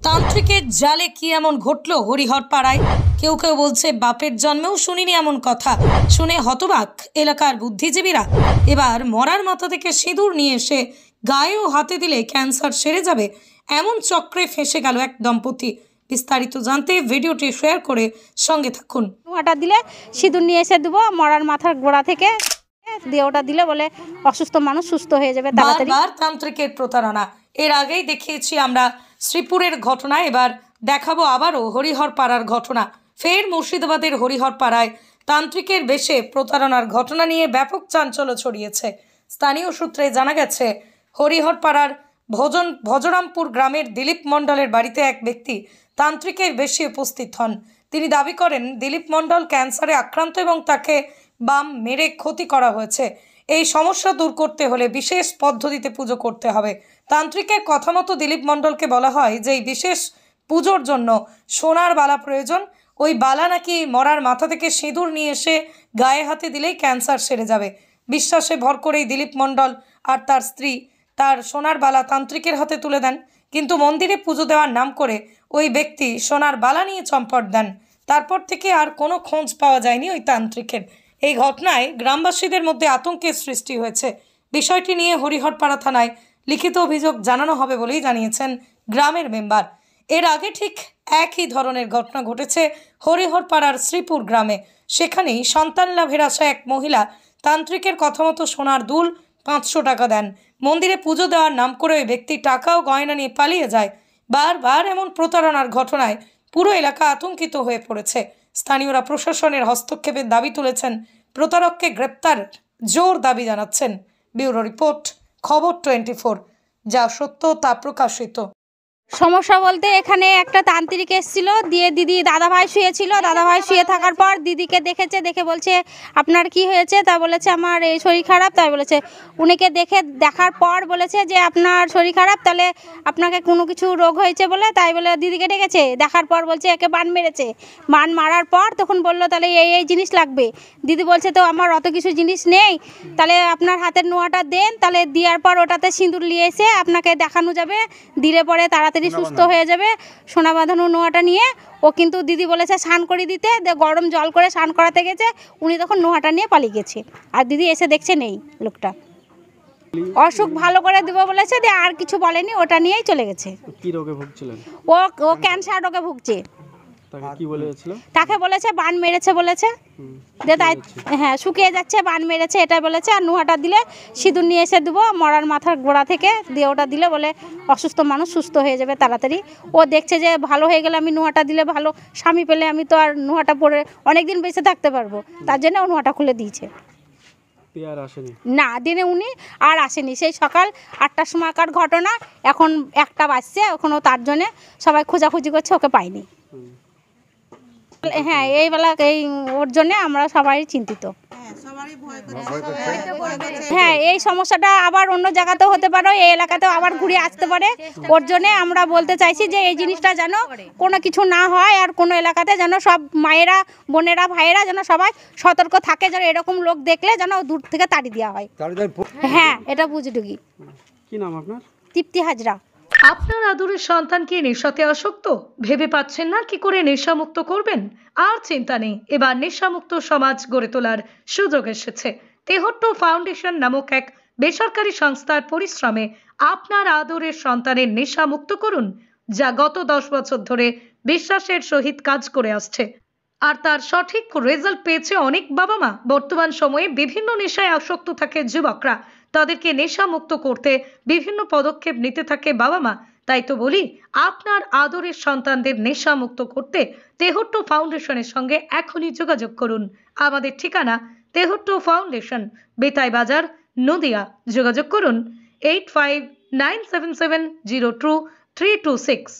তান্ত্রিকের জালে কি এমন ঘটলো হরিহরপাড়ায়? কেউ কেউ বলছে বাপের জন্মেও শুনিনি এমন কথা। শুনে হতবাক এলাকার বুদ্ধিজীবীরা। এবার মরার মাথা থেকে সিঁদুর নিয়ে এসে গায়েও হাতে দিলে ক্যান্সার সেরে যাবে, এমন চক্রে ফেঁসে গেল এক দম্পতি। বিস্তারিত জানতে ভিডিওটি শেয়ার করে সঙ্গে থাকুন। ওটা দিলে সিঁদুর নিয়ে এসে দেবো মরার মাথার গোড়া থেকে, দিয়ে ওটা দিলে বলে অসুস্থ মানুষ সুস্থ হয়ে যাবে তাড়াতাড়ি। বারবার তান্ত্রিকের প্রতারণা। এর আগেই দেখিয়েছি আমরা শ্রীপুরের ঘটনা, এবার দেখাবো আবারও হরিহরপাড়ার ঘটনা। ফের মুর্শিদাবাদের হরিহরপাড়ায় তান্ত্রিকের বেশে প্রতারণার ঘটনা নিয়ে ব্যাপক চাঞ্চল্য ছড়িয়েছে। স্থানীয় সূত্রে জানা গেছে, হরিহরপাড়ার ভজরামপুর গ্রামের দিলীপ মণ্ডলের বাড়িতে এক ব্যক্তি তান্ত্রিকের বেশে উপস্থিত হন। তিনি দাবি করেন দিলীপ মণ্ডল ক্যান্সারে আক্রান্ত এবং তাকে বাম মেরে ক্ষতি করা হয়েছে। এই সমস্যা দূর করতে হলে বিশেষ পদ্ধতিতে পুজো করতে হবে। তান্ত্রিকের কথা মতো দিলীপ মণ্ডলকে বলা হয় যে এই বিশেষ পুজোর জন্য সোনার বালা প্রয়োজন। ওই বালা নাকি মরার মাথা থেকে সিঁদুর নিয়ে এসে গায়ে হাতে দিলেই ক্যান্সার সেরে যাবে। বিশ্বাসে ভর করেই দিলীপ মণ্ডল আর তার স্ত্রী তার সোনার বালা তান্ত্রিকের হাতে তুলে দেন। কিন্তু মন্দিরে পুজো দেওয়ার নাম করে ওই ব্যক্তি সোনার বালা নিয়ে চম্পট দেন। তারপর থেকে আর কোনো খোঁজ পাওয়া যায়নি ওই তান্ত্রিকের। এই ঘটনায় গ্রামবাসীদের মধ্যে আতঙ্কের সৃষ্টি হয়েছে। বিষয়টি নিয়ে হরিহরপাড়া থানায় লিখিত অভিযোগ জানানো হবে বলেই জানিয়েছেন গ্রামের মেম্বার। এর আগে ঠিক একই ধরনের ঘটনা ঘটেছে হরিহরপাড়ার শ্রীপুর গ্রামে। সেখানেই সন্তান লাভের আশায় এক মহিলা তান্ত্রিকের কথা মতো সোনার দুল 500 টাকা দেন। মন্দিরে পুজো দেওয়ার নাম করে ওই ব্যক্তি টাকা ও গয়না নিয়ে পালিয়ে যায়। বারবার এমন প্রতারণার ঘটনায় পুরো এলাকা আতঙ্কিত হয়ে পড়েছে। স্থানীয়রা প্রশাসনের হস্তক্ষেপের দাবি তুলেছেন, প্রতারককে গ্রেপ্তার জোর দাবি জানাচ্ছেন। ব্যুরো রিপোর্ট, খবর 24, যা সত্য তা প্রকাশিত। সমস্যা বলতে এখানে একটা তান্ত্রিক এসেছিল, দিয়ে দাদাভাই শুয়েছিল। দাদাভাই শুয়ে থাকার পর দিদিকে দেখেছে, দেখে বলছে আপনার কি হয়েছে? তা বলেছে আমার এই শরীর খারাপ। তাই বলেছে উনিকে দেখার পর বলেছে যে আপনার শরীর খারাপ, তাহলে আপনাকে কোনো কিছু রোগ হয়েছে বলে, তাই বলে দিদিকে ডেকেছে। দেখার পর বলছে একে বান মেরেছে। বান মারার পর তখন বললো তাহলে এই জিনিস লাগবে। দিদি বলছে তো আমার অত কিছু জিনিস নেই, তাহলে আপনার হাতের নোয়াটা দেন, তাহলে দেওয়ার পর ওটাতে সিঁদুর নিয়ে এসে আপনাকে দেখানো যাবে, দিলে পরে তাড়াতাড়ি সুস্থ হয়ে যাবে। সোনা বাঁধানো নোয়াটা নিয়ে ও কিন্তু দিদি বলেছে স্নান করে দিতে, গরম জল করে স্নান করাতে গেছে। উনি তখন নোয়াটা নিয়ে পালিয়ে গেছে। আর দিদি এসে দেখছে নেই লোকটা। অসুখ ভালো করে দিব বলেছে, দিয়ে আর কিছু বলেনি, ওটা নিয়েই চলে গেছে। কি রোগে ভুগছিলেন? ও ক্যান্সার রোগে ভুগছে। তাকে কি বলেছিল? তাকে বলেছে বান মেরেছে বলেছে। তাই হ্যাঁ, শুকিয়ে যাচ্ছে, বান মেরেছে এটা বলেছে। আর নোহাটা দিলে সিঁদুর নিয়ে এসে দেবো মরার মাথার গোড়া থেকে, দিয়ে ওটা দিলে বলে অসুস্থ মানুষ সুস্থ হয়ে যাবে তাড়াতাড়ি। ও দেখছে যে ভালো হয়ে গেলে আমি নোহাটা দিলে ভালো স্বামী পেলে আমি তো আর নোহাটা পরে অনেকদিন বেঁচে থাকতে পারবো, তার জন্য ও নোহাটা খুলে দিয়েছে। না, দিনে উনি আর আসেনি। সেই সকাল 8টার সময়কার ঘটনা, এখন 1টা বাজছে, এখনও তার জন্যে সবাই খোঁজাখুঁজি করছে, ওকে পাইনি। হ্যাঁ, এই ওর জন্য আমরা সবাই চিন্তিত। হ্যাঁ, এই সমস্যাটা আবার অন্য জায়গাতেও হতে পারে, এই এলাকাতেও আবার ঘুরে আসতে পারে। ওর জন্য আমরা বলতে চাইছি যে এই জিনিসটা যেন কোনো কিছু না হয়, আর কোনো এলাকাতে যেন সব মায়েরা, বোনেরা, ভাইয়েরা যেন সবাই সতর্ক থাকে, যেন এরকম লোক দেখলে যেন দূর থেকে তাড়ি দেওয়া হয়। হ্যাঁ, এটা বুঝডুগি। কি নাম আপনার? তৃপ্তি হাজরা। আপনার আদরের সন্তানকে নেশাতে আসক্ত, ভেবে পাচ্ছেন না কি করে নেশামুক্ত করবেন? আর চিন্তা নেই, এবার নেশামুক্ত সমাজ গড়ে তোলার সুযোগ এসেছে। তেহট্ট ফাউন্ডেশন নামক এক বেসরকারি সংস্থার পরিশ্রমে আপনার আদরের সন্তানের নেশামুক্ত করুন, যা গত 10 বছর ধরে বিশ্বাসের সহিত কাজ করে আসছে। আর তার সঠিক রেজাল্ট পেয়েছে অনেক বাবা মা। বর্তমান সময়ে বিভিন্ন নেশায় আসক্ত থাকে যুবকরা, তাদেরকে নেশামুক্ত করতে বিভিন্ন পদক্ষেপ নিতে থাকে বাবা মা। তাই তো বলি, আপনার আদরের সন্তানদের নেশামুক্ত করতে তেহট্ট ফাউন্ডেশনের সঙ্গে এখনই যোগাযোগ করুন। আমাদের ঠিকানা তেহট্ট ফাউন্ডেশন, বেতাই বাজার, নদিয়া। যোগাযোগ করুন 8597702326।